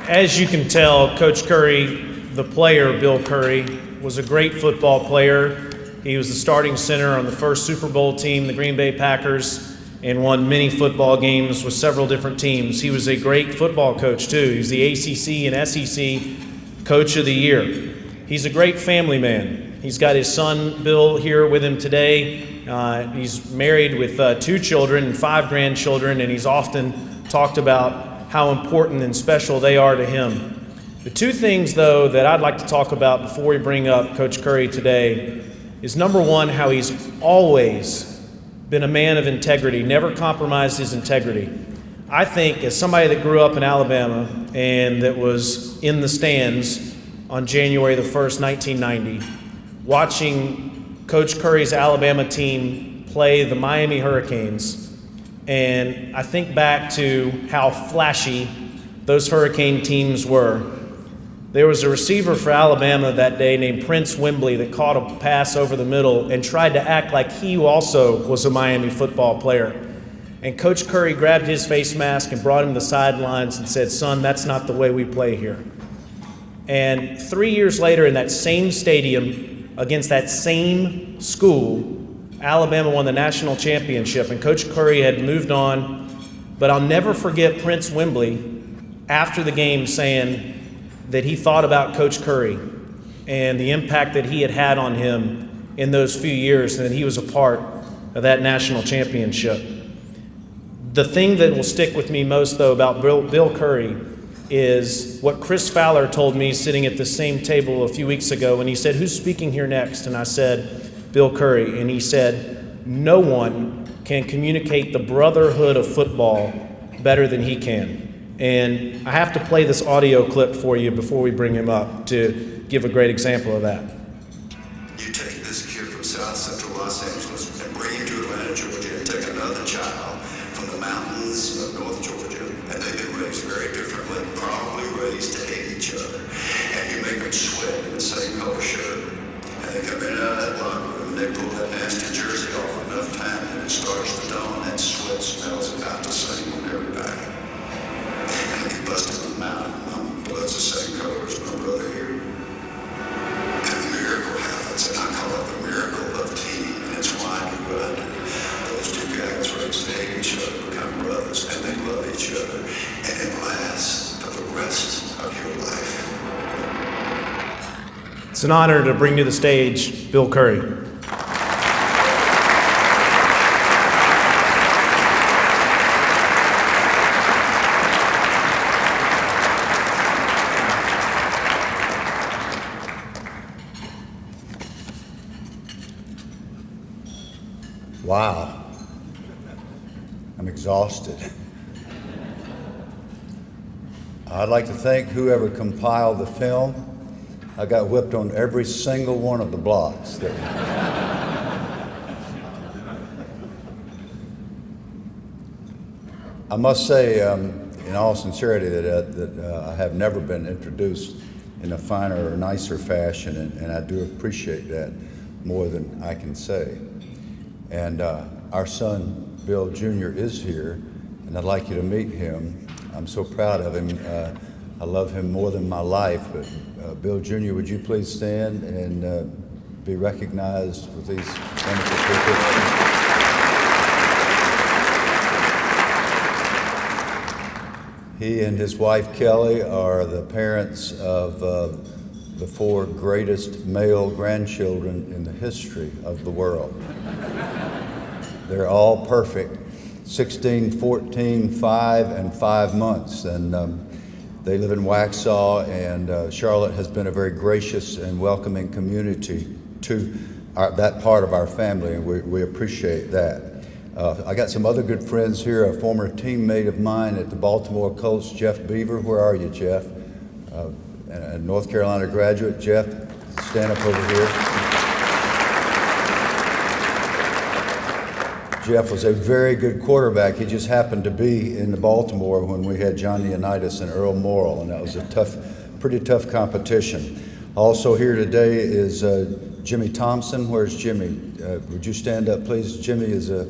As you can tell, Coach Curry, the player, Bill Curry, was a great football player. He was the starting center on the first Super Bowl team, the Green Bay Packers, and won many football games with several different teams. He was a great football coach, too. He's the ACC and SEC Coach of the Year. He's a great family man. He's got his son, Bill, here with him today. He's married with 2 children and 5 grandchildren, and he's often talked about how important and special they are to him. The 2 things, though, that I'd like to talk about before we bring up Coach Curry today is, number one, how he's always been a man of integrity, never compromised his integrity. I think, as somebody that grew up in Alabama and that was in the stands on January the 1st, 1990, watching Coach Curry's Alabama team play the Miami Hurricanes, and I think back to how flashy those Hurricane teams were. There was a receiver for Alabama that day named Prince Wembley that caught a pass over the middle and tried to act like he also was a Miami football player. And Coach Curry grabbed his face mask and brought him to the sidelines and said, "Son, that's not the way we play here." And 3 years later, in that same stadium, against that same school, Alabama won the national championship, and Coach Curry had moved on. But I'll never forget Prince Wembley after the game saying that he thought about Coach Curry and the impact that he had had on him in those few years, and that he was a part of that national championship. The thing that will stick with me most, though, about Bill Curry is what Chris Fowler told me sitting at the same table a few weeks ago when he said, "Who's speaking here next?" And I said, "Bill Curry." And he said, "No one can communicate the brotherhood of football better than he can." And I have to play this audio clip for you before we bring him up to give a great example of that. You take this kid from South Central Los Angeles and bring him to Atlanta, Georgia, and take another child from the mountains of North Georgia, and they've been raised very differently, probably raised to hate each other, and you make them sweat in the same color shirt, and they come in and out of that locker room, and they pull that nasty jersey off enough time that it starts to dawn, that sweat smells about the same on everybody. And they busted them out, and blood's the same color as my brother here. And a miracle happens, and I call it the miracle of team, and it's why you run. Those 2 guys raised to hate each other, become brothers, and they love each other, and it lasts for the rest of your life. It's an honor to bring to the stage Bill Curry. Wow, I'm exhausted. I'd like to thank whoever compiled the film. I got whipped on every single one of the blocks. I must say, in all sincerity, that I have never been introduced in a finer or nicer fashion, and I do appreciate that more than I can say. And our son, Bill Jr., is here, and I'd like you to meet him. I'm so proud of him. I love him more than my life. But Bill Jr., would you please stand and be recognized with these wonderful people? He and his wife, Kelly, are the parents of the 4 greatest male grandchildren in the history of the world. They're all perfect, 16, 14, 5, and 5 months. And they live in Waxhaw, and Charlotte has been a very gracious and welcoming community to that part of our family, and we appreciate that. I got some other good friends here, a former teammate of mine at the Baltimore Colts, Jeff Beaver. Where are you, Jeff? A North Carolina graduate. Jeff, stand up over here. Jeff was a very good quarterback. He just happened to be in Baltimore when we had Johnny Unitas and Earl Morrill, and that was a pretty tough competition. Also here today is Jimmy Thompson. Where's Jimmy? Would you stand up, please? Jimmy is a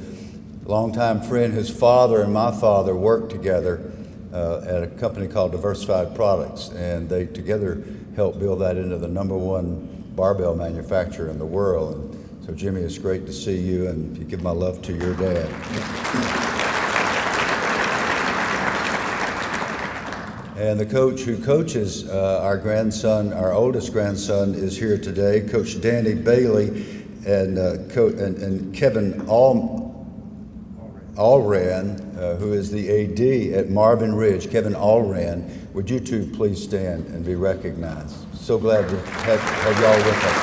longtime friend. His father and my father worked together at a company called Diversified Products, and they together helped build that into the #1 barbell manufacturer in the world. And so Jimmy, it's great to see you, and you give my love to your dad. And the coach who coaches our grandson, our oldest grandson, is here today, Coach Danny Bailey, and Kevin Allran, who is the AD at Marvin Ridge. Kevin Allran, would you two please stand and be recognized? So glad to have y'all with us.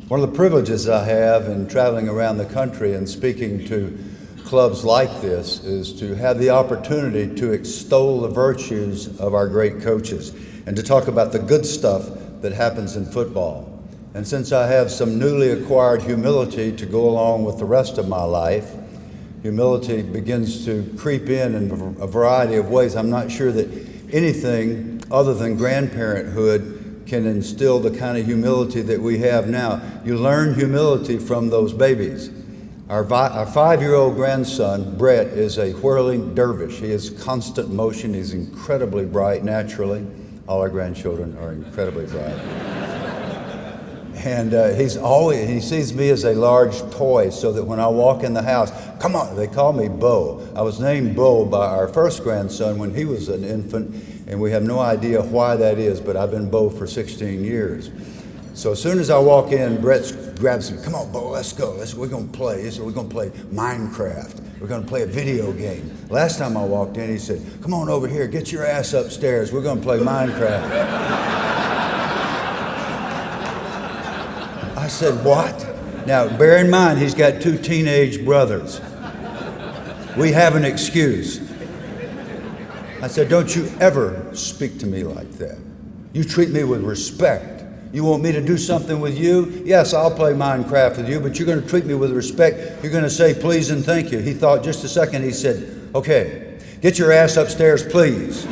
One of the privileges I have in traveling around the country and speaking to clubs like this is to have the opportunity to extol the virtues of our great coaches and to talk about the good stuff that happens in football. And since I have some newly acquired humility to go along with the rest of my life, humility begins to creep in a variety of ways. I'm not sure that anything other than grandparenthood can instill the kind of humility that we have now. You learn humility from those babies. Our 5-year-old grandson, Brett, is a whirling dervish. He is constant motion. He's incredibly bright naturally. All our grandchildren are incredibly bright. And he sees me as a large toy, so that when I walk in the house, come on, they call me Bo. I was named Bo by our first grandson when he was an infant, and we have no idea why that is, but I've been Bo for 16 years. So as soon as I walk in, Brett grabs me. Come on, Bo, let's go. We're going to play. We're going to play Minecraft. We're going to play a video game. Last time I walked in, he said, come on over here, get your ass upstairs. We're going to play Minecraft. I said, what? Now, bear in mind, he's got 2 teenage brothers. We have an excuse. I said, don't you ever speak to me like that. You treat me with respect. You want me to do something with you? Yes, I'll play Minecraft with you, but you're going to treat me with respect. You're going to say please and thank you. He thought just a second. He said, okay, get your ass upstairs, please.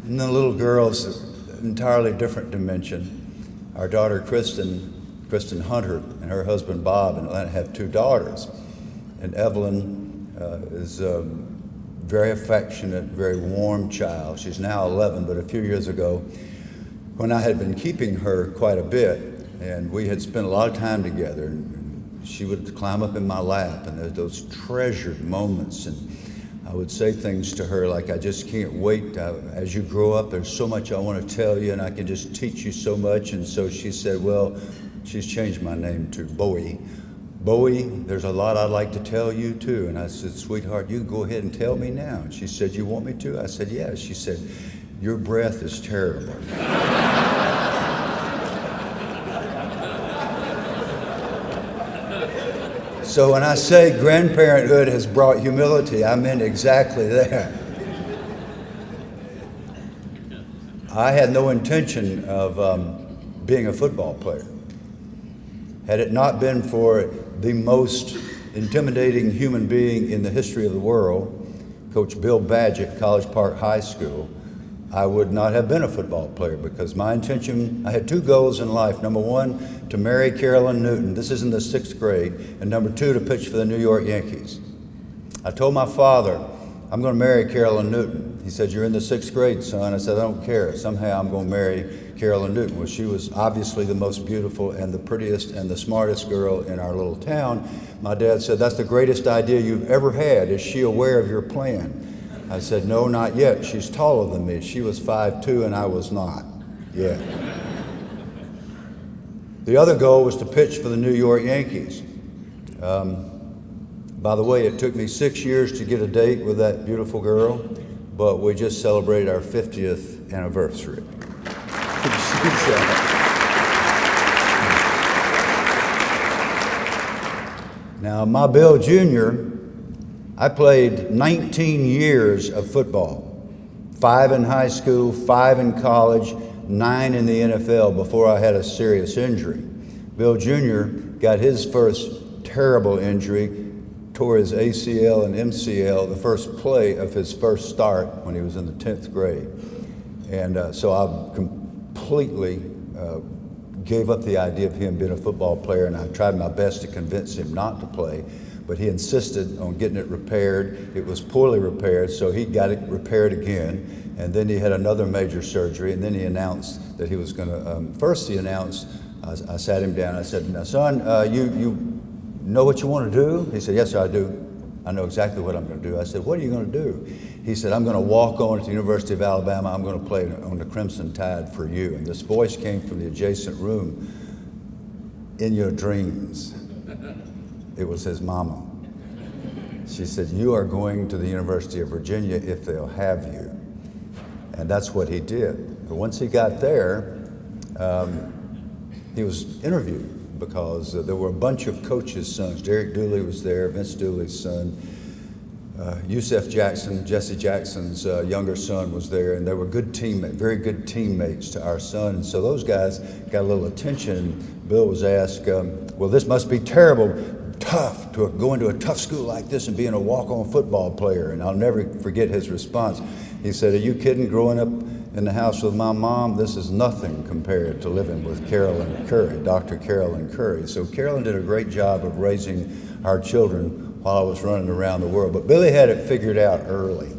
And the little girl's an entirely different dimension. Our daughter, Kristen Hunter, and her husband, Bob, in Atlanta have 2 daughters. And Evelyn is a very affectionate, very warm child. She's now 11, but a few years ago, when I had been keeping her quite a bit, and we had spent a lot of time together, and she would climb up in my lap, and there's those treasured moments, and I would say things to her like, I just can't wait. As you grow up, there's so much I want to tell you, and I can just teach you so much. And so she said, well, she's changed my name to Bowie. Bowie, there's a lot I'd like to tell you too. And I said, sweetheart, you can go ahead and tell me now. And she said, you want me to? I said, yes. She said, your breath is terrible. So when I say grandparenthood has brought humility, I meant exactly that. I had no intention of being a football player. Had it not been for the most intimidating human being in the history of the world, Coach Bill Badgett, College Park High School, I would not have been a football player, because my intention, I had 2 goals in life. Number 1, to marry Carolyn Newton. This is in the 6th grade. And number 2, to pitch for the New York Yankees. I told my father, I'm going to marry Carolyn Newton. He said, you're in the 6th grade, son. I said, I don't care. Somehow I'm going to marry Carolyn Newton. Well, she was obviously the most beautiful and the prettiest and the smartest girl in our little town. My dad said, that's the greatest idea you've ever had. Is she aware of your plan? I said, no, not yet. She's taller than me. She was 5'2", and I was not yet. The other goal was to pitch for the New York Yankees. By the way, it took me 6 years to get a date with that beautiful girl, but we just celebrated our 50th anniversary. Now, my Bill Jr., I played 19 years of football, 5 in high school, 5 in college, 9 in the NFL before I had a serious injury. Bill Jr. got his first terrible injury, tore his ACL and MCL the first play of his first start when he was in the 10th grade. And so I'm completely gave up the idea of him being a football player, and I tried my best to convince him not to play, but he insisted on getting it repaired. It was poorly repaired, so he got it repaired again, and then he had another major surgery, and then he announced that he was going to, first he announced, I sat him down, I said, now son, you know what you want to do? He said, yes sir, I do. I know exactly what I'm going to do. I said, what are you going to do? He said, I'm going to walk on to the University of Alabama. I'm going to play on the Crimson Tide for you. And this voice came from the adjacent room. In your dreams. It was his mama. She said, you are going to the University of Virginia if they'll have you. And that's what he did. But once he got there, he was interviewed, because there were a bunch of coaches' sons. Derek Dooley was there, Vince Dooley's son. Yusef Jackson, Jesse Jackson's younger son, was there, and they were good teammates, very good teammates to our son. And so those guys got a little attention. Bill was asked, well, this must be terrible, tough, to go into a tough school like this and being a walk-on football player. And I'll never forget his response. He said, are you kidding? Growing up in the house with my mom, this is nothing compared to living with Carolyn Curry, Dr. Carolyn Curry. So Carolyn did a great job of raising our children while I was running around the world. But Billy had it figured out early.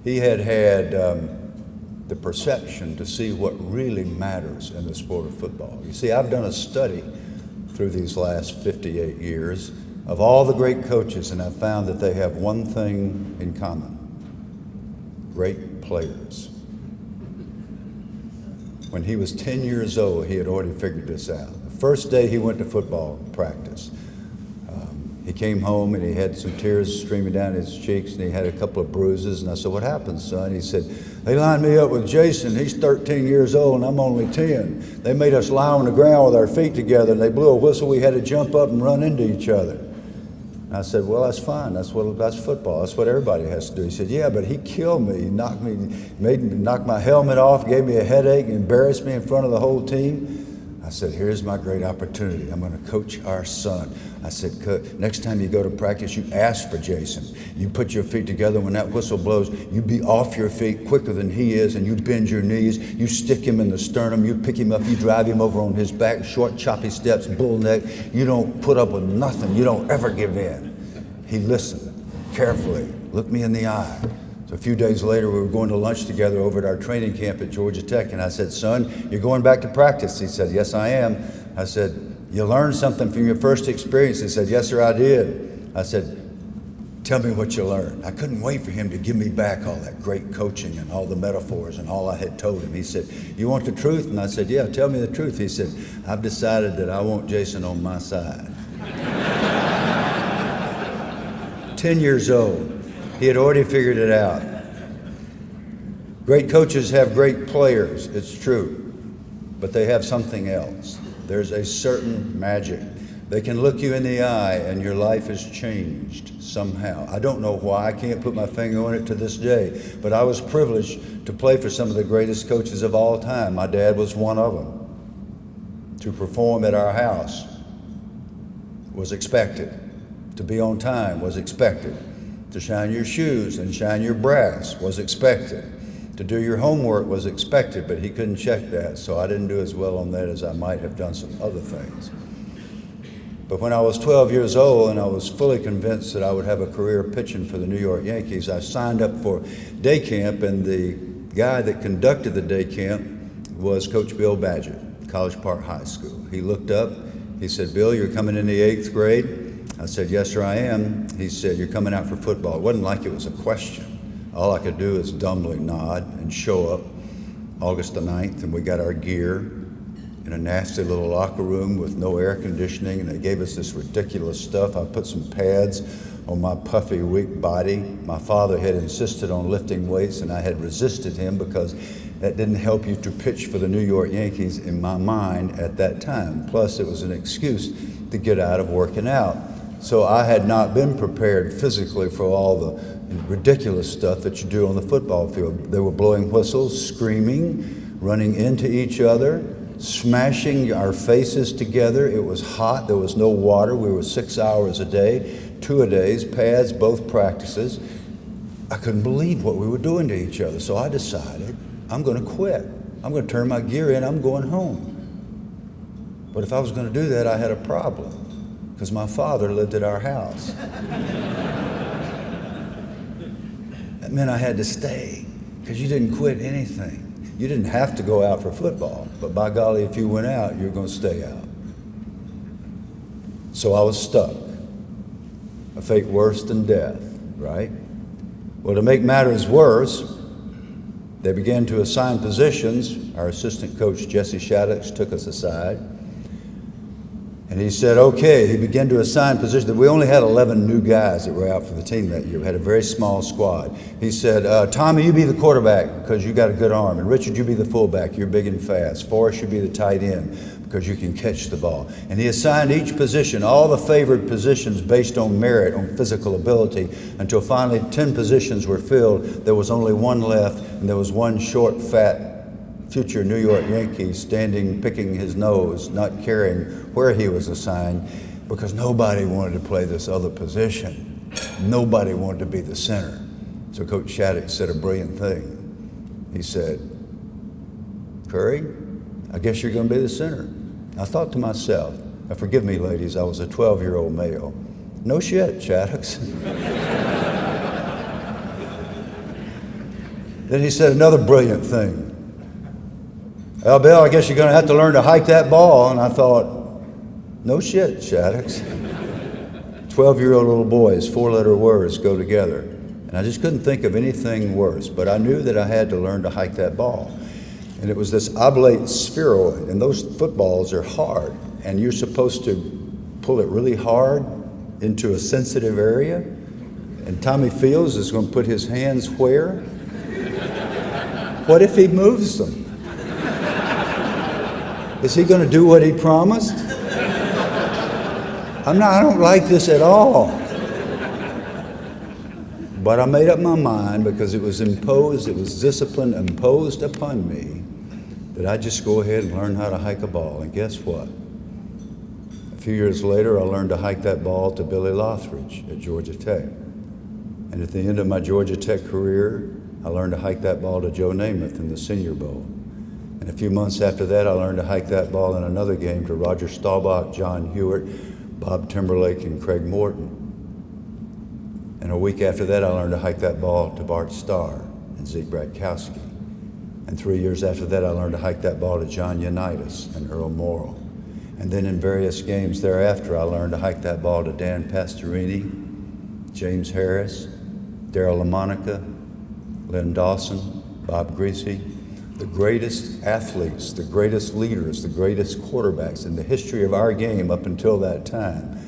He had the perception to see what really matters in the sport of football. You see, I've done a study through these last 58 years of all the great coaches, and I've found that they have one thing in common: great players. When he was 10 years old, he had already figured this out. The first day he went to football practice, he came home and he had some tears streaming down his cheeks, and he had a couple of bruises. And I said, what happened, son? He said, they lined me up with Jason. He's 13 years old and I'm only 10. They made us lie on the ground with our feet together, and they blew a whistle. We had to jump up and run into each other. And I said, well, that's fine. That's football. That's what everybody has to do. He said, yeah, but he killed me. He knocked my helmet off, gave me a headache, embarrassed me in front of the whole team. I said, here's my great opportunity. I'm going to coach our son. I said, next time you go to practice, you ask for Jason. You put your feet together. When that whistle blows, you be off your feet quicker than he is, and you bend your knees. You stick him in the sternum. You pick him up. You drive him over on his back, short, choppy steps, bull neck. You don't put up with nothing. You don't ever give in. He listened carefully, looked me in the eye. So a few days later, we were going to lunch together over at our training camp at Georgia Tech, and I said, son, you're going back to practice? He said, yes, I am. I said, you learned something from your first experience? He said, yes, sir, I did. I said, tell me what you learned. I couldn't wait for him to give me back all that great coaching and all the metaphors and all I had told him. He said, you want the truth? And I said, yeah, tell me the truth. He said, I've decided that I want Jason on my side. 10 years old. He had already figured it out. Great coaches have great players, it's true, but they have something else. There's a certain magic. They can look you in the eye and your life has changed somehow. I don't know why, I can't put my finger on it to this day, but I was privileged to play for some of the greatest coaches of all time. My dad was one of them. To perform at our house was expected. To be on time was expected. To shine your shoes and shine your brass was expected. To do your homework was expected, but he couldn't check that, so I didn't do as well on that as I might have done some other things. But when I was 12 years old and I was fully convinced that I would have a career pitching for the New York Yankees, I signed up for day camp, and the guy that conducted the day camp was Coach Bill Badgett, College Park High School. He looked up, he said, Bill, you're coming in the 8th grade? I said, yes, sir, I am. He said, you're coming out for football. It wasn't like it was a question. All I could do is dumbly nod and show up August the 9th, and we got our gear in a nasty little locker room with no air conditioning, and they gave us this ridiculous stuff. I put some pads on my puffy, weak body. My father had insisted on lifting weights, and I had resisted him because that didn't help you to pitch for the New York Yankees in my mind at that time. Plus, it was an excuse to get out of working out. So I had not been prepared physically for all the ridiculous stuff that you do on the football field. They were blowing whistles, screaming, running into each other, smashing our faces together. It was hot. There was no water. We were 6 hours a day, 2-a-days, pads, both practices. I couldn't believe what we were doing to each other. So I decided I'm going to quit. I'm going to turn my gear in, I'm going home. But if I was going to do that, I had a problem, because my father lived at our house. That meant I had to stay, because you didn't quit anything. You didn't have to go out for football, but by golly, if you went out, you're going to stay out. So I was stuck. A fate worse than death, right? Well, to make matters worse, they began to assign positions. Our assistant coach, Jesse Shaddix, took us aside. And he said, okay, he began to assign positions. We only had 11 new guys that were out for the team that year. We had a very small squad. He said, Tommy, you be the quarterback because you got a good arm. And Richard, you be the fullback. You're big and fast. Forrest, you be the tight end because you can catch the ball. And he assigned each position, all the favored positions based on merit, on physical ability, until finally 10 positions were filled. There was only one left, and there was one short, fat, future New York Yankee standing, picking his nose, not caring where he was assigned, because nobody wanted to play this other position. Nobody wanted to be the center. So Coach Shaddix said a brilliant thing. He said, Curry, I guess you're going to be the center. I thought to myself, now forgive me, ladies, I was a 12-year-old male. No shit, Shaddix. Then he said another brilliant thing. Well, Bill, I guess you're going to have to learn to hike that ball. And I thought, no shit, Shaddix. 12-year-old little boys, 4-letter words go together. And I just couldn't think of anything worse. But I knew that I had to learn to hike that ball. And it was this oblate spheroid. And those footballs are hard. And you're supposed to pull it really hard into a sensitive area. And Tommy Fields is going to put his hands where? What if he moves them? Is he going to do what he promised? I don't like this at all. But I made up my mind because it was discipline imposed upon me that I just go ahead and learn how to hike a ball. And guess what? A few years later, I learned to hike that ball to Billy Lothridge at Georgia Tech. And at the end of my Georgia Tech career, I learned to hike that ball to Joe Namath in the Senior Bowl. And a few months after that, I learned to hike that ball in another game to Roger Staubach, John Hewitt, Bob Timberlake, and Craig Morton. And a week after that, I learned to hike that ball to Bart Starr and Zeke Bratkowski. And 3 years after that, I learned to hike that ball to John Unitas and Earl Morrill. And then in various games thereafter, I learned to hike that ball to Dan Pastorini, James Harris, Darryl LaMonica, Lynn Dawson, Bob Greasy, the greatest athletes, the greatest leaders, the greatest quarterbacks in the history of our game up until that time.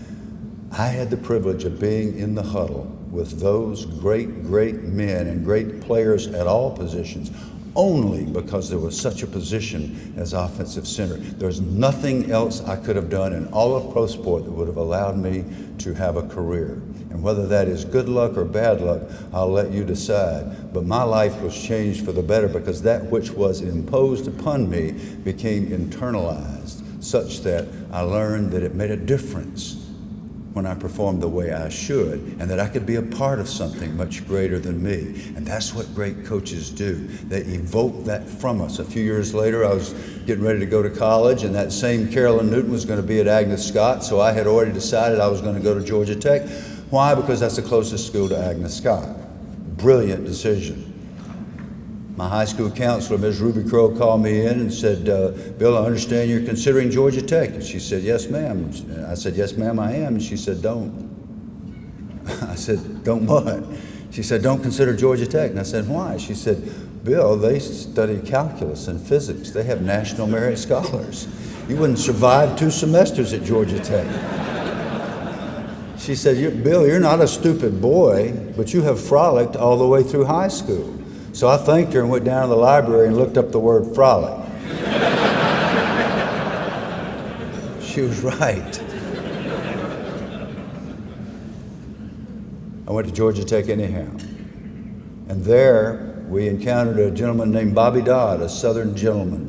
I had the privilege of being in the huddle with those great, great men and great players at all positions, only because there was such a position as offensive center. There's nothing else I could have done in all of pro sport that would have allowed me to have a career. And whether that is good luck or bad luck, I'll let you decide. But my life was changed for the better because that which was imposed upon me became internalized, such that I learned that it made a difference when I performed the way I should, and that I could be a part of something much greater than me. And that's what great coaches do. They evoke that from us. A few years later, I was getting ready to go to college, and that same Carolyn Newton was going to be at Agnes Scott, so I had already decided I was going to go to Georgia Tech. Why? Because that's the closest school to Agnes Scott. Brilliant decision. My high school counselor, Ms. Ruby Crow, called me in and said, Bill, I understand you're considering Georgia Tech. And she said, yes, ma'am. And I said, yes, ma'am, I am. And she said, don't. I said, don't what? She said, don't consider Georgia Tech. And I said, why? She said, Bill, they study calculus and physics. They have national merit scholars. You wouldn't survive 2 semesters at Georgia Tech. She said, Bill, you're not a stupid boy, but you have frolicked all the way through high school. So I thanked her and went down to the library and looked up the word frolic. She was right. I went to Georgia Tech anyhow. And there we encountered a gentleman named Bobby Dodd, a Southern gentleman.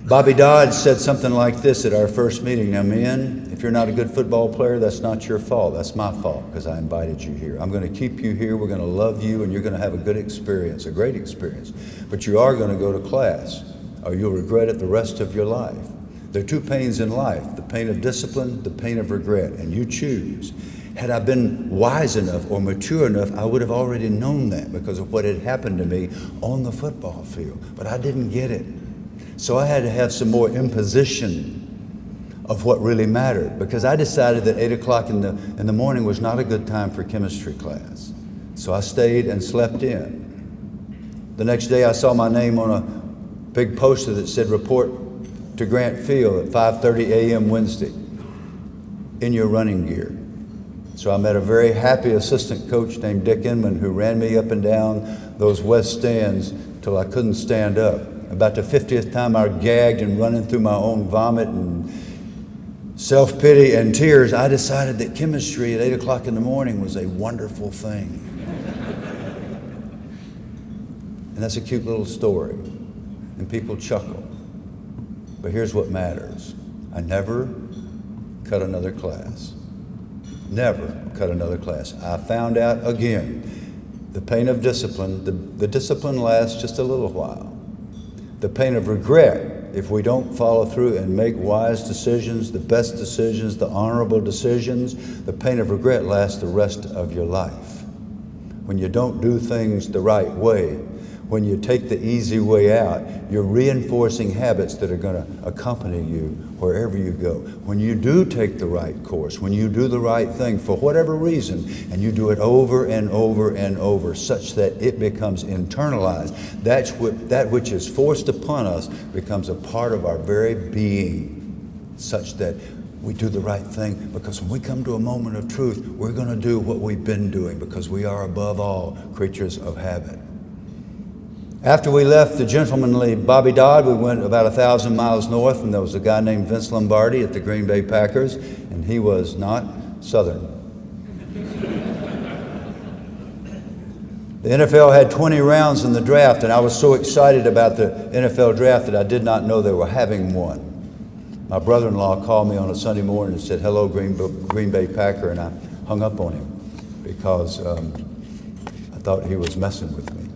Bobby Dodd said something like this at our first meeting. Now, men, if you're not a good football player, that's not your fault. That's my fault because I invited you here. I'm going to keep you here. We're going to love you, and you're going to have a good experience, a great experience. But you are going to go to class, or you'll regret it the rest of your life. There are two pains in life, the pain of discipline, the pain of regret, and you choose. Had I been wise enough or mature enough, I would have already known that because of what had happened to me on the football field. But I didn't get it. So I had to have some more imposition of what really mattered because I decided that 8 o'clock in the morning was not a good time for chemistry class. So I stayed and slept in. The next day I saw my name on a big poster that said, report to Grant Field at 5:30 a.m. Wednesday in your running gear. So I met a very happy assistant coach named Dick Inman who ran me up and down those west stands till I couldn't stand up. About the 50th time I gagged and running through my own vomit and self-pity and tears, I decided that chemistry at 8 o'clock in the morning was a wonderful thing. And that's a cute little story. And people chuckle. But here's what matters. I never cut another class. Never cut another class. I found out again, the pain of discipline, the discipline lasts just a little while. The pain of regret, if we don't follow through and make wise decisions, the best decisions, the honorable decisions, the pain of regret lasts the rest of your life. When you don't do things the right way, when you take the easy way out, you're reinforcing habits that are going to accompany you wherever you go. When you do take the right course, when you do the right thing for whatever reason, and you do it over and over and over such that it becomes internalized, that which is forced upon us becomes a part of our very being, such that we do the right thing, because when we come to a moment of truth, we're going to do what we've been doing, because we are above all creatures of habit. After we left the gentlemanly Bobby Dodd, we went about 1,000 miles north, and there was a guy named Vince Lombardi at the Green Bay Packers, and he was not Southern. The NFL had 20 rounds in the draft, and I was so excited about the NFL draft that I did not know they were having one. My brother-in-law called me on a Sunday morning and said, hello, Green Bay Packer, and I hung up on him because I thought he was messing with me.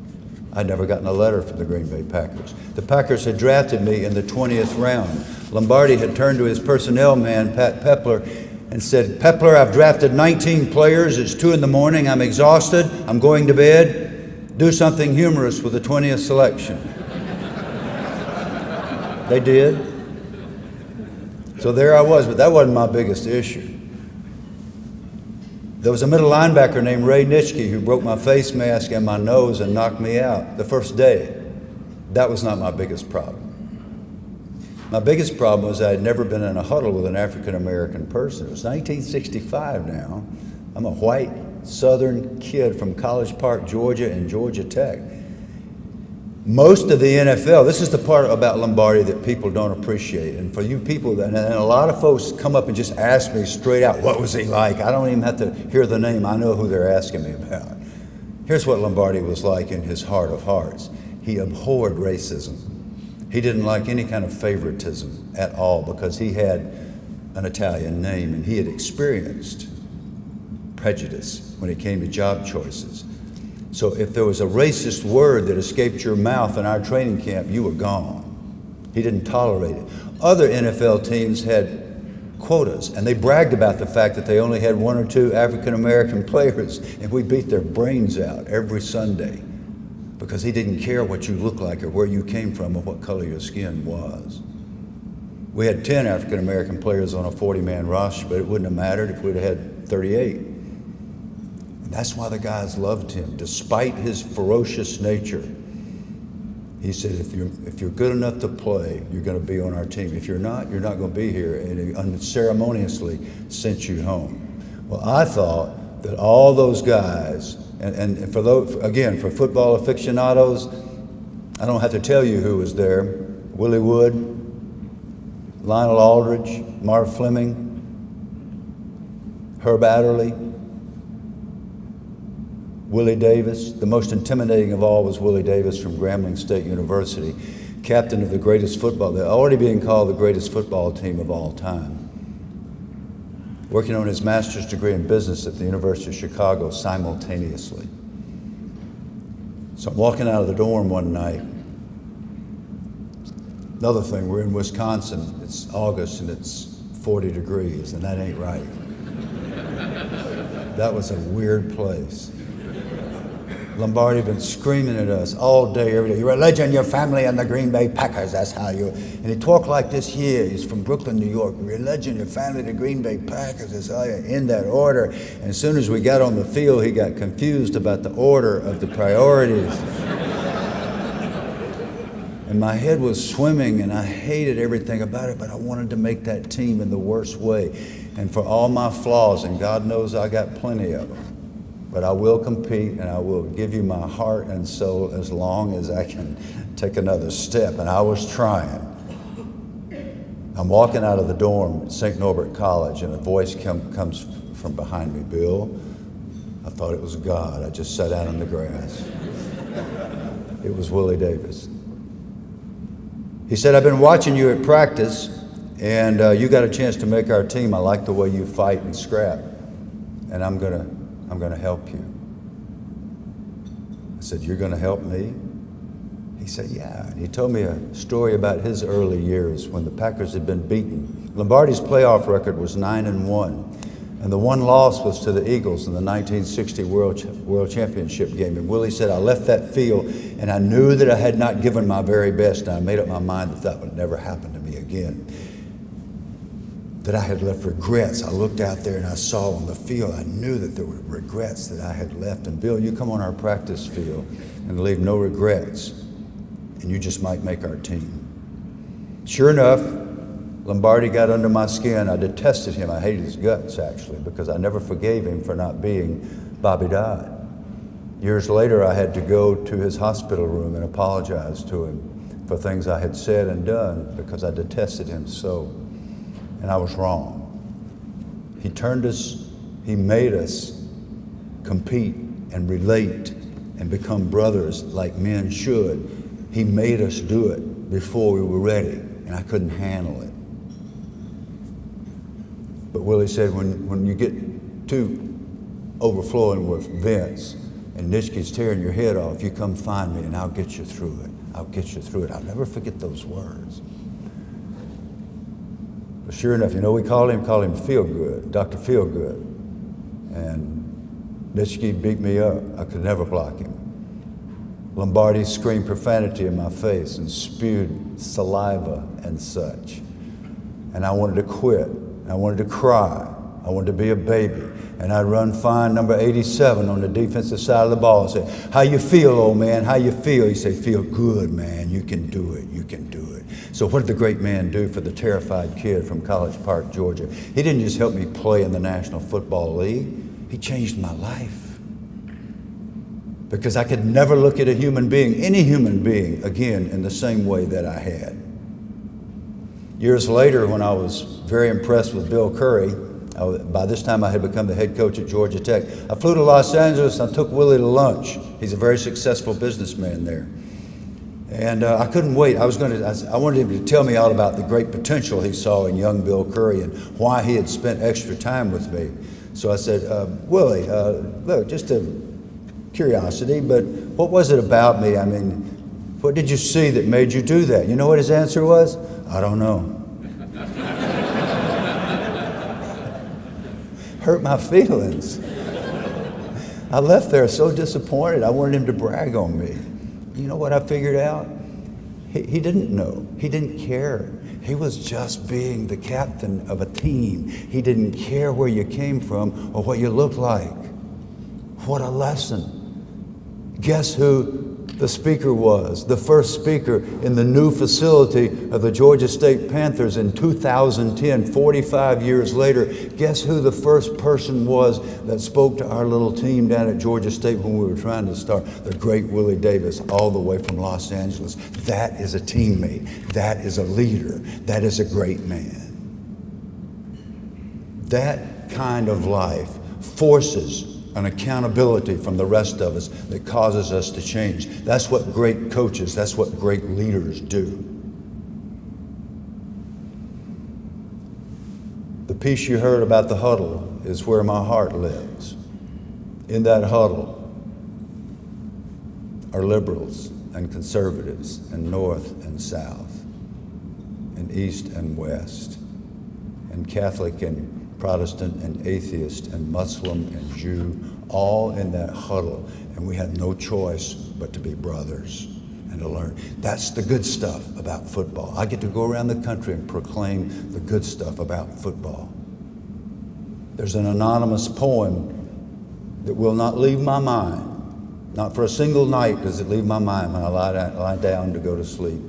I'd never gotten a letter from the Green Bay Packers. The Packers had drafted me in the 20th round. Lombardi had turned to his personnel man, Pat Pepler, and said, Pepler, I've drafted 19 players. It's 2 in the morning. I'm exhausted. I'm going to bed. Do something humorous with the 20th selection. They did. So there I was, but that wasn't my biggest issue. There was a middle linebacker named Ray Nitschke who broke my face mask and my nose and knocked me out the first day. That was not my biggest problem. My biggest problem was I had never been in a huddle with an African-American person. It was 1965 now. I'm a white Southern kid from College Park, Georgia, and Georgia Tech. Most of the NFL, this is the part about Lombardi that people don't appreciate. And for you people, and a lot of folks come up and just ask me straight out, what was he like? I don't even have to hear the name. I know who they're asking me about. Here's what Lombardi was like in his heart of hearts. He abhorred racism. He didn't like any kind of favoritism at all because he had an Italian name and he had experienced prejudice when it came to job choices. So if there was a racist word that escaped your mouth in our training camp, you were gone. He didn't tolerate it. Other NFL teams had quotas, and they bragged about the fact that they only had 1 or 2 African-American players, and we beat their brains out every Sunday because he didn't care what you looked like or where you came from or what color your skin was. We had 10 African-American players on a 40-man roster, but it wouldn't have mattered if we'd have had 38. That's why the guys loved him, despite his ferocious nature. He said, if you're good enough to play, you're going to be on our team. If you're not going to be here. And he unceremoniously sent you home. Well, I thought that all those guys, and for those, again, for football aficionados, I don't have to tell you who was there. Willie Wood, Lionel Aldridge, Marv Fleming, Herb Adderley, Willie Davis. The most intimidating of all was Willie Davis from Grambling State University. captain of the greatest football, they're already being called the greatest football team of all time, working on his master's degree in business at the University of Chicago simultaneously. So I'm walking out of the dorm one night. Another thing, we're in Wisconsin, it's August and it's 40 degrees, and that ain't right. That was a weird place. Lombardi been screaming at us all day, every day. Your religion, your family, and the Green Bay Packers, that's how you... And he talked like this here. He's from Brooklyn, New York. Religion, your family, the Green Bay Packers, that's how you... In that order. And as soon as we got on the field, he got confused about the order of the priorities. And my head was swimming, and I hated everything about it, but I wanted to make that team in the worst way. And for all my flaws, and God knows I got plenty of them, but I will compete, and I will give you my heart and soul as long as I can take another step. And I was trying. I'm walking out of the dorm at St. Norbert College, and a voice comes from behind me. Bill, I thought it was God. I just sat down in the grass. It was Willie Davis. He said, I've been watching you at practice, and you got a chance to make our team. I like the way you fight and scrap, and I'm gonna help you. I said, you're gonna help me? He said, yeah. And he told me a story about his early years when the Packers had been beaten. Lombardi's playoff record was 9-1, and the one loss was to the Eagles in the 1960 World Championship game. And Willie said, I left that field, and I knew that I had not given my very best, and I made up my mind that that would never happen to me again. That I had left regrets. I looked out there and I saw on the field, I knew that there were regrets that I had left. And Bill, you come on our practice field and leave no regrets, and you just might make our team. Sure enough, Lombardi got under my skin. I detested him. I hated his guts, actually, because I never forgave him for not being Bobby Dodd. Years later, I had to go to his hospital room and apologize to him for things I had said and done because I detested him so. And I was wrong. He turned us, he made us compete and relate and become brothers like men should. He made us do it before we were ready, and I couldn't handle it. But Willie said, when you get too overflowing with vents and Nitschke's tearing your head off, you come find me and I'll get you through it. I'll get you through it. I'll never forget those words. But sure enough, you know, we call him Feelgood, Dr. Feelgood. And Nitschke beat me up. I could never block him. Lombardi screamed profanity in my face and spewed saliva and such. And I wanted to quit. I wanted to cry. I wanted to be a baby. And I'd run find number 87 on the defensive side of the ball and say, how you feel, old man? How you feel? He'd say, feel good, man. You can do it. You can do it. So what did the great man do for the terrified kid from College Park, Georgia? He didn't just help me play in the National Football League. He changed my life. Because I could never look at a human being, any human being, again in the same way that I had. Years later, when I was very impressed with Bill Curry, by this time I had become the head coach at Georgia Tech. I flew to Los Angeles and I took Willie to lunch. He's a very successful businessman there. And I couldn't wait. I wanted him to tell me all about the great potential he saw in young Bill Curry and why he had spent extra time with me. So I said, Willie, look, just a curiosity, but what was it about me? I mean, what did you see that made you do that? You know what his answer was? I don't know. Hurt my feelings. I left there so disappointed. I wanted him to brag on me. You know what I figured out? He didn't know. He didn't care. He was just being the captain of a team. He didn't care where you came from or what you looked like. What a lesson. Guess who the speaker was? The first speaker in the new facility of the Georgia State Panthers in 2010, 45 years later. Guess who the first person was that spoke to our little team down at Georgia State when we were trying to start? The great Willie Davis, all the way from Los Angeles. That is a teammate. That is a leader. That is a great man. That kind of life forces an accountability from the rest of us that causes us to change. That's what great coaches, that's what great leaders do. The piece you heard about the huddle is where my heart lives. In that huddle are liberals and conservatives and north and south and east and west and Catholic and Protestant and atheist and Muslim and Jew, all in that huddle. And we had no choice but to be brothers and to learn. That's the good stuff about football. I get to go around the country and proclaim the good stuff about football. There's an anonymous poem that will not leave my mind. Not for a single night does it leave my mind when I lie down to go to sleep.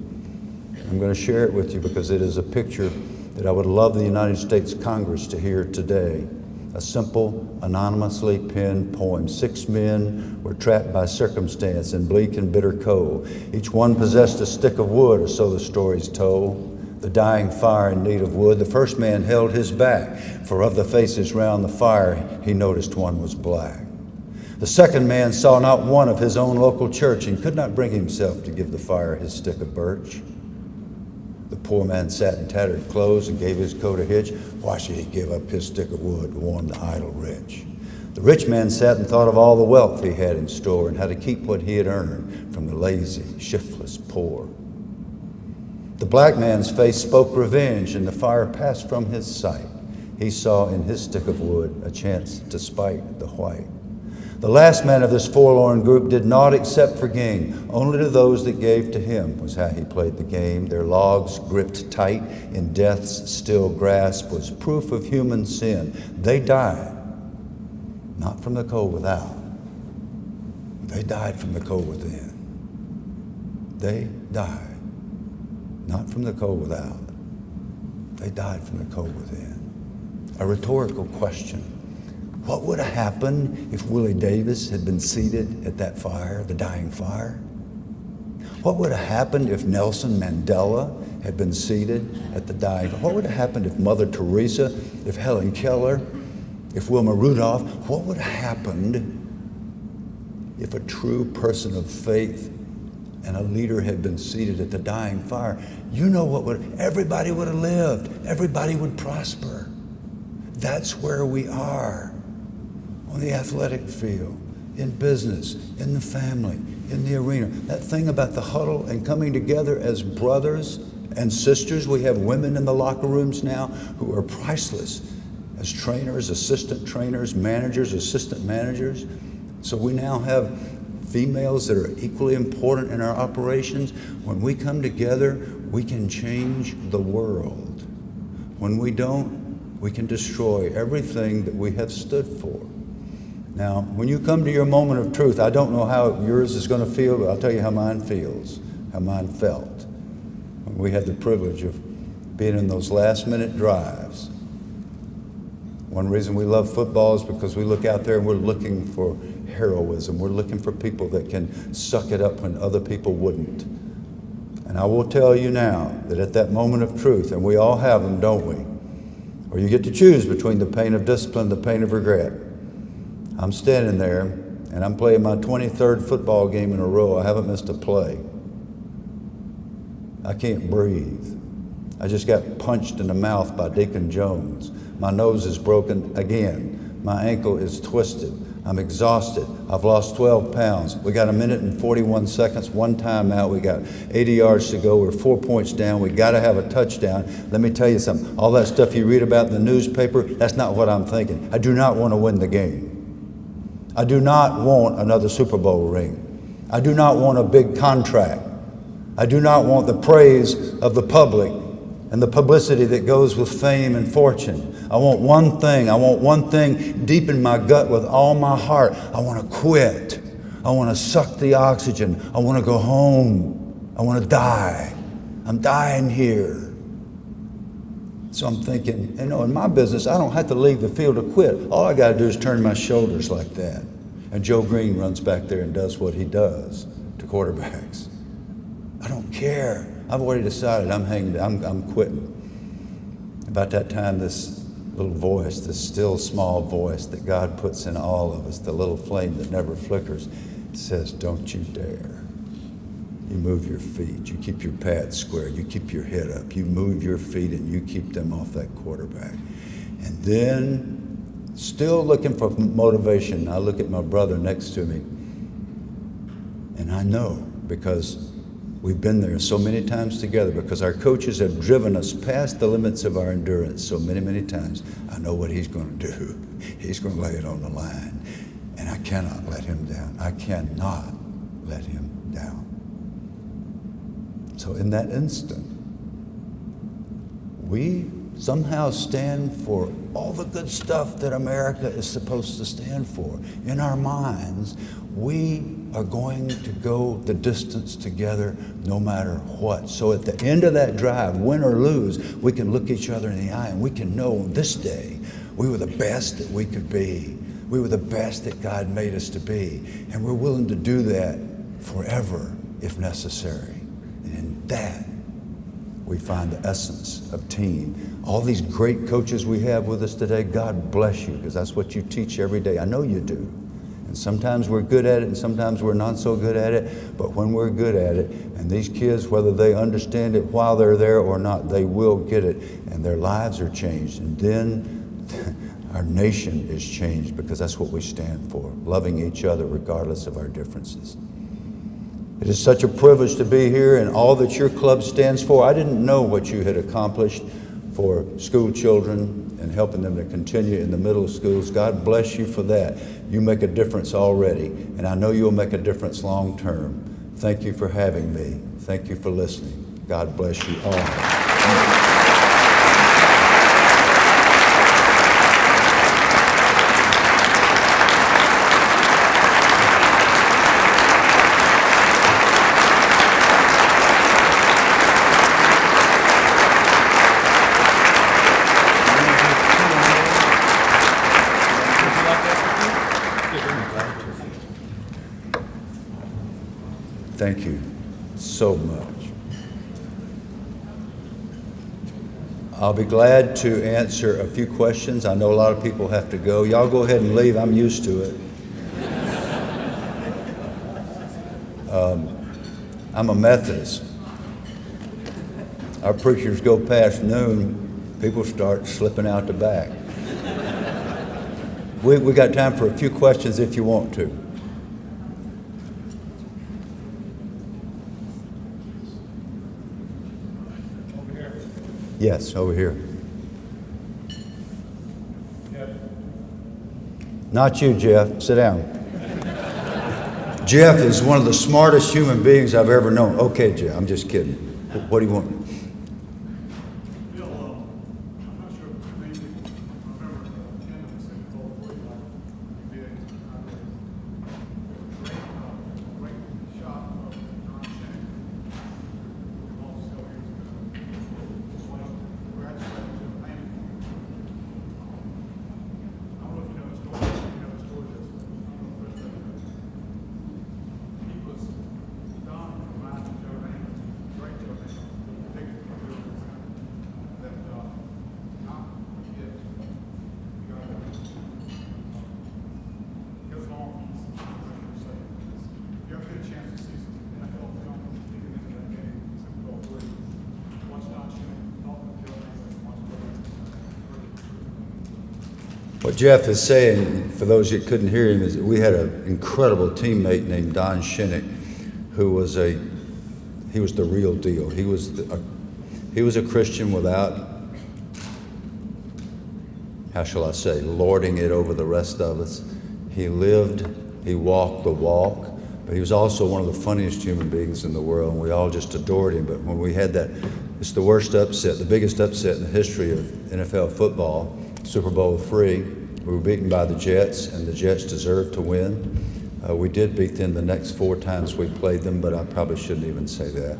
I'm going to share it with you because it is a picture that I would love the United States Congress to hear today. A simple, anonymously penned poem. 6 men were trapped by circumstance in bleak and bitter cold. Each one possessed a stick of wood, or so the stories told. The dying fire in need of wood. The first man held his back, for of the faces round the fire he noticed one was black. The second man saw not one of his own local church and could not bring himself to give the fire his stick of birch. The poor man sat in tattered clothes and gave his coat a hitch. Why should he give up his stick of wood to warm the idle rich? The rich man sat and thought of all the wealth he had in store and how to keep what he had earned from the lazy, shiftless poor. The black man's face spoke revenge, and the fire passed from his sight. He saw in his stick of wood a chance to spite the white. The last man of this forlorn group did naught except for gain. Only to those that gave to him was how he played the game. Their logs gripped tight in death's still grasp was proof of human sin. They died, not from the cold without. They died from the cold within. They died, not from the cold without. They died from the cold within. A rhetorical question. What would have happened if Willie Davis had been seated at that fire, the dying fire? What would have happened if Nelson Mandela had been seated at the dying fire? What would have happened if Mother Teresa, if Helen Keller, if Wilma Rudolph? What would have happened if a true person of faith and a leader had been seated at the dying fire? You know what would, everybody would have lived. Everybody would prosper. That's where we are. On the athletic field, in business, in the family, in the arena. That thing about the huddle and coming together as brothers and sisters. We have women in the locker rooms now who are priceless as trainers, assistant trainers, managers, assistant managers. So we now have females that are equally important in our operations. When we come together, we can change the world. When we don't, we can destroy everything that we have stood for. Now, when you come to your moment of truth, I don't know how yours is going to feel, but I'll tell you how mine feels, how mine felt. When we had the privilege of being in those last-minute drives. One reason we love football is because we look out there and we're looking for heroism. We're looking for people that can suck it up when other people wouldn't. And I will tell you now that at that moment of truth, and we all have them, don't we? Or you get to choose between the pain of discipline and the pain of regret. I'm standing there, and I'm playing my 23rd football game in a row. I haven't missed a play. I can't breathe. I just got punched in the mouth by Deacon Jones. My nose is broken again. My ankle is twisted. I'm exhausted. I've lost 12 pounds. We got 1 minute and 41 seconds, one timeout. We got 80 yards to go. We're 4 points down. We got to have a touchdown. Let me tell you something. All that stuff you read about in the newspaper, that's not what I'm thinking. I do not want to win the game. I do not want another Super Bowl ring. I do not want a big contract. I do not want the praise of the public and the publicity that goes with fame and fortune. I want one thing. I want one thing deep in my gut with all my heart. I want to quit. I want to suck the oxygen. I want to go home. I want to die. I'm dying here. So I'm thinking, in my business, I don't have to leave the field to quit. All I got to do is turn my shoulders like that. And Joe Green runs back there and does what he does to quarterbacks. I don't care. I've already decided I'm quitting. About that time, this little voice, this still small voice that God puts in all of us, the little flame that never flickers, says, don't you dare. You move your feet, you keep your pads square, you keep your head up, you move your feet and you keep them off that quarterback. And then, still looking for motivation, I look at my brother next to me, and I know, because we've been there so many times together, because our coaches have driven us past the limits of our endurance so many, many times. I know what he's going to do. He's going to lay it on the line. And I cannot let him down. I cannot let him down. So in that instant, we somehow stand for all the good stuff that America is supposed to stand for. In our minds, we are going to go the distance together no matter what. So at the end of that drive, win or lose, we can look each other in the eye and we can know on this day we were the best that we could be. We were the best that God made us to be. And we're willing to do that forever if necessary. And in that, we find the essence of team. All these great coaches we have with us today, God bless you, because that's what you teach every day. I know you do. And sometimes we're good at it and sometimes we're not so good at it, but when we're good at it, and these kids, whether they understand it while they're there or not, they will get it, and their lives are changed. And then our nation is changed, because that's what we stand for, loving each other regardless of our differences. It is such a privilege to be here and all that your club stands for. I didn't know what you had accomplished for school children and helping them to continue in the middle schools. God bless you for that. You make a difference already, and I know you'll make a difference long term. Thank you for having me. Thank you for listening. God bless you all. Thank you so much. I'll be glad to answer a few questions. I know a lot of people have to go. Y'all go ahead and leave. I'm used to it. I'm a Methodist. Our preachers go past noon, people start slipping out the back. We got time for a few questions if you want to. Yes, over here. Not you, Jeff. Sit down. Jeff is one of the smartest human beings I've ever known. Okay, Jeff, I'm just kidding. What do you want? What Jeff is saying, for those that couldn't hear him, is that we had an incredible teammate named Don Shinnick, who was he was the real deal. He was a Christian without, how shall I say, lording it over the rest of us. He lived, he walked the walk, but he was also one of the funniest human beings in the world, and we all just adored him. But when we had that, it's the worst upset, the biggest upset in the history of NFL football, Super Bowl III. We were beaten by the Jets, and the Jets deserved to win. We did beat them the next 4 times we played them, but I probably shouldn't even say that.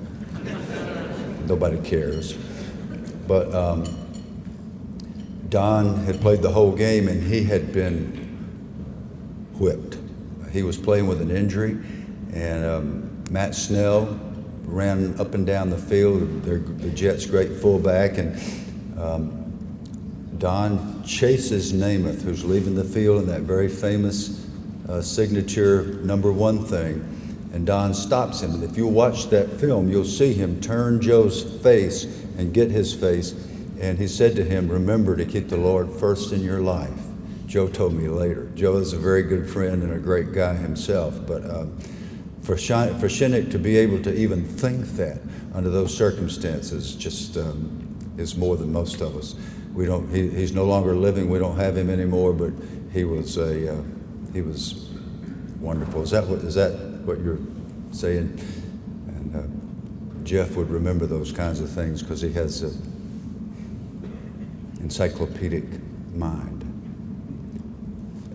Nobody cares. But Don had played the whole game, and he had been whipped. He was playing with an injury, and Matt Snell ran up and down the field, the Jets' great fullback, and Don chases Namath, who's leaving the field in that very famous signature #1 thing, and Don stops him. And if you watch that film, you'll see him turn Joe's face and get his face. And he said to him, remember to keep the Lord first in your life. Joe told me later. Joe is a very good friend and a great guy himself. But for Shinnick to be able to even think that under those circumstances just is more than most of us. We don't. He's no longer living. We don't have him anymore. But he was wonderful. Is that what you're saying? And Jeff would remember those kinds of things because he has an encyclopedic mind.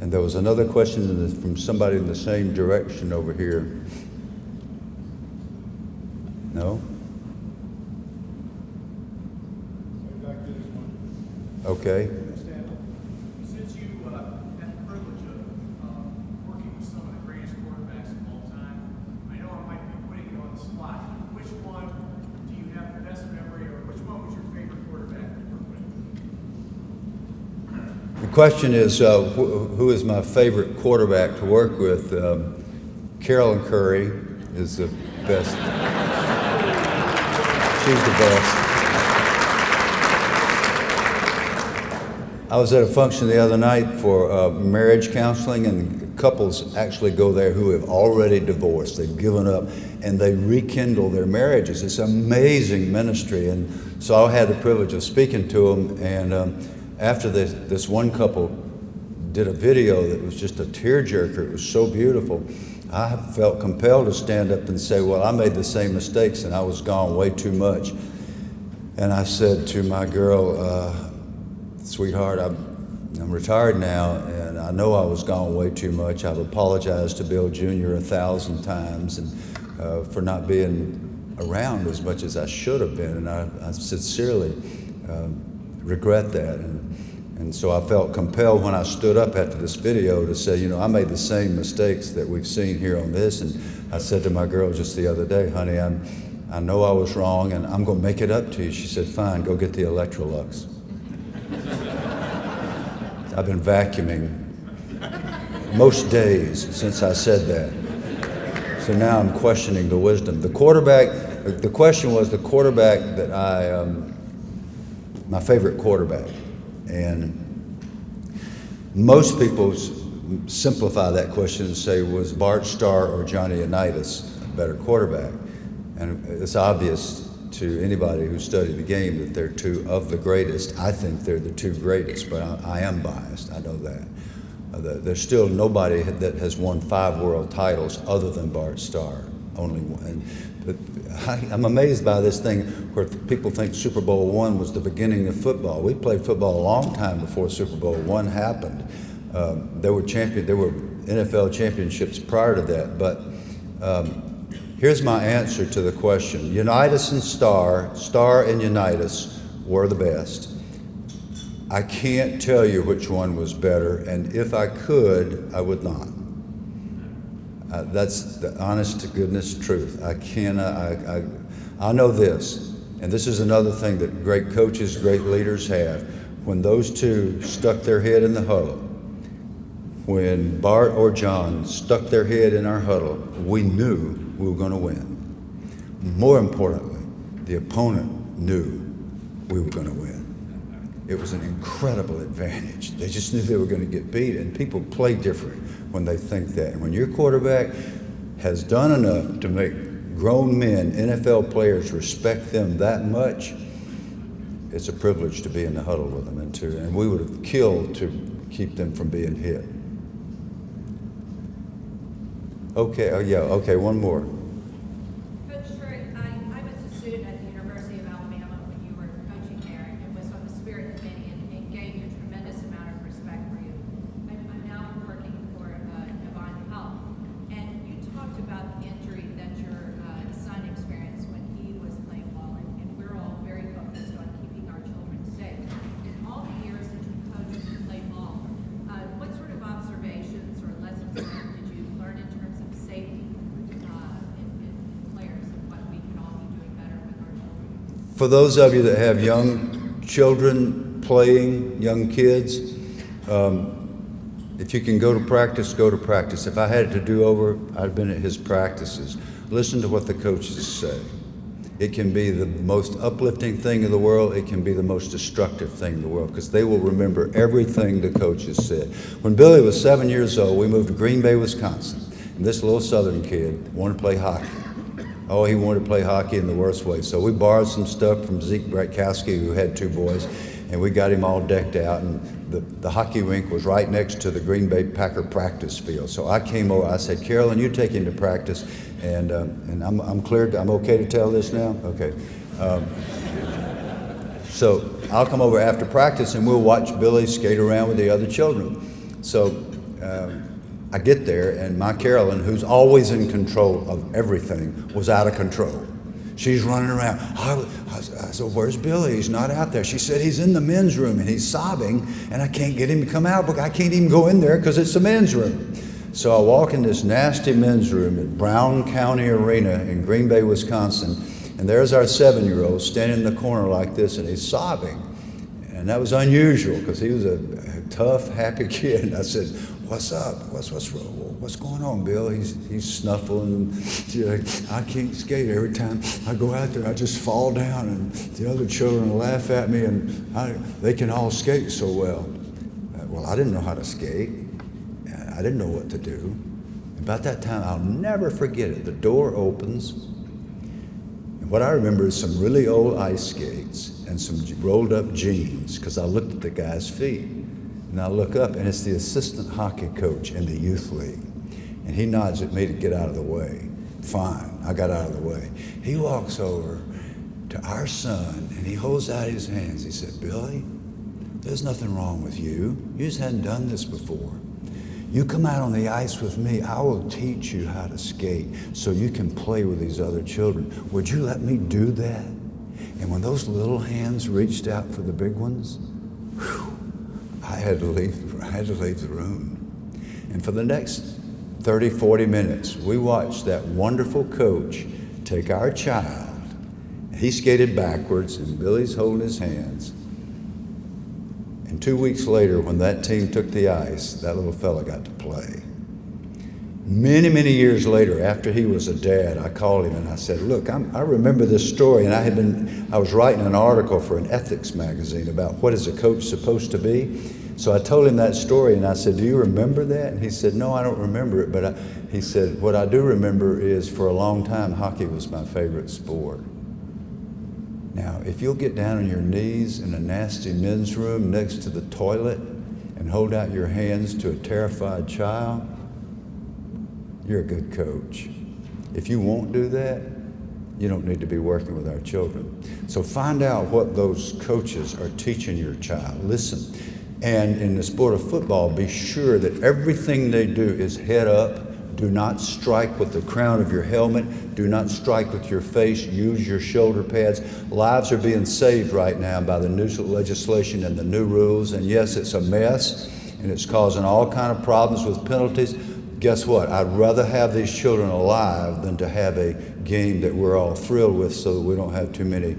And there was another question from somebody in the same direction over here. No? Okay. Since you had the privilege of working with some of the greatest quarterbacks of all time, I know I might be putting you on the spot. Which one do you have the best memory, or which one was your favorite quarterback to work with? The question is, who is my favorite quarterback to work with? Carolyn Curry is the best. She's the best. I was at a function the other night for marriage counseling, and couples actually go there who have already divorced. They've given up, and they rekindle their marriages. It's amazing ministry. And so I had the privilege of speaking to them, and after this one couple did a video that was just a tearjerker. It was so beautiful. I felt compelled to stand up and say, well, I made the same mistakes, and I was gone way too much. And I said to my girl, sweetheart, I'm retired now, and I know I was gone way too much. I've apologized to Bill Jr. 1,000 times and for not being around as much as I should have been, and I sincerely regret that. And so I felt compelled when I stood up after this video to say, you know, I made the same mistakes that we've seen here on this. And I said to my girl just the other day, honey, I know I was wrong, and I'm going to make it up to you. She said, fine, go get the Electrolux. I've been vacuuming most days since I said that. So now I'm questioning the wisdom. The question was the quarterback that my favorite quarterback. And most people simplify that question and say, was Bart Starr or Johnny Unitas a better quarterback? And it's obvious to anybody who studied the game that they're two of the greatest. I think they're the two greatest, but I am biased. I know that. There's still nobody that has won 5 world titles other than Bart Starr. Only one. But I'm amazed by this thing where people think Super Bowl I was the beginning of football. We played football a long time before Super Bowl I happened. There were NFL championships prior to that, but here's my answer to the question. Unitas and Starr and Unitas were the best. I can't tell you which one was better, and if I could, I would not. That's the honest to goodness truth. I know this, and this is another thing that great coaches, great leaders have. When those two stuck their head in the huddle, when Bart or John stuck their head in our huddle, we knew we were going to win. More importantly, the opponent knew we were going to win. It was an incredible advantage. They just knew they were going to get beat, and people play different when they think that. And when your quarterback has done enough to make grown men, NFL players, respect them that much, it's a privilege to be in the huddle with them, and we would have killed to keep them from being hit. Okay, one more. Coach Curry, I was a student at the University of Alabama when you were coaching there, and was on the Spirit Committee and gained a tremendous amount of respect for you. I'm now working for Divine Health, and you talked about the injury that your son experienced when he was playing ball, and we're all very focused on keeping our children safe. In all the years that you coached and played ball, what sort of observations or lessons learned did you learn in terms of safety in players, and what we can all be doing better with our children? For those of you that have young children, playing, young kids, if you can go to practice, go to practice. If I had it to do over, I'd have been at his practices. Listen to what the coaches say. It can be the most uplifting thing in the world. It can be the most destructive thing in the world, because they will remember everything the coaches said. When Billy was 7 years old, we moved to Green Bay, Wisconsin. And this little Southern kid wanted to play hockey. Oh, he wanted to play hockey in the worst way. So we borrowed some stuff from Zeke Bratkowski, who had 2 boys, and we got him all decked out. And the hockey rink was right next to the Green Bay Packer practice field. So I came over, I said, Carolyn, you take him to practice. And I'm cleared, I'm okay to tell this now? Okay. So I'll come over after practice and we'll watch Billy skate around with the other children. So I get there and my Carolyn, who's always in control of everything, was out of control. She's running around. I said, where's Billy? He's not out there. She said, he's in the men's room and he's sobbing and I can't get him to come out, but I can't even go in there because it's the men's room. So I walk in this nasty men's room at Brown County Arena in Green Bay, Wisconsin, and there's our 7-year-old standing in the corner like this, and he's sobbing. And that was unusual because he was a tough, happy kid. And I said, what's up? What's going on, Bill? He's snuffling. I can't skate. Every time I go out there, I just fall down, and the other children laugh at me, and they can all skate so well. Well, I didn't know how to skate. I didn't know what to do. About that time, I'll never forget it. The door opens, and what I remember is some really old ice skates and some rolled up jeans, because I looked at the guy's feet. And I look up, and it's the assistant hockey coach in the youth league. And he nods at me to get out of the way. Fine, I got out of the way. He walks over to our son, and he holds out his hands. He said, Billy, there's nothing wrong with you. You just hadn't done this before. You come out on the ice with me, I will teach you how to skate so you can play with these other children. Would you let me do that? And when those little hands reached out for the big ones, I had to leave the room. And for the next 30, 40 minutes, we watched that wonderful coach take our child. He skated backwards, and Billy's holding his hands. And 2 weeks later, when that team took the ice, that little fella got to play. Many, many years later, after he was a dad, I called him and I said, look, I remember this story, and I was writing an article for an ethics magazine about what is a coach supposed to be. So I told him that story, and I said, do you remember that? And he said, no, I don't remember it, but he said, what I do remember is for a long time, hockey was my favorite sport. Now, if you'll get down on your knees in a nasty men's room next to the toilet and hold out your hands to a terrified child, you're a good coach. If you won't do that, you don't need to be working with our children. So find out what those coaches are teaching your child. Listen. And in the sport of football, be sure that everything they do is head up. Do not strike with the crown of your helmet. Do not strike with your face. Use your shoulder pads. Lives are being saved right now by the new legislation and the new rules. And yes, it's a mess, and it's causing all kind of problems with penalties. Guess what? I'd rather have these children alive than to have a game that we're all thrilled with so that we don't have too many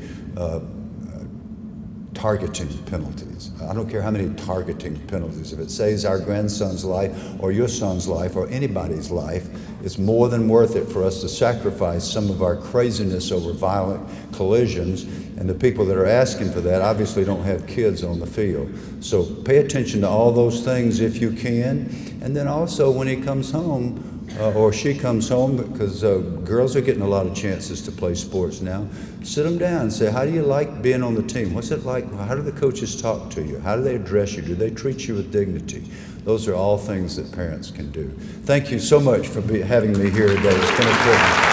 targeting penalties. I don't care how many targeting penalties. If it saves our grandson's life or your son's life or anybody's life, it's more than worth it for us to sacrifice some of our craziness over violent collisions. And the people that are asking for that obviously don't have kids on the field. So pay attention to all those things if you can. And then also when he comes home, or she comes home, because girls are getting a lot of chances to play sports now, sit them down and say, how do you like being on the team? What's it like? How do the coaches talk to you? How do they address you? Do they treat you with dignity? Those are all things that parents can do. Thank you so much for having me here today. It's been a privilege.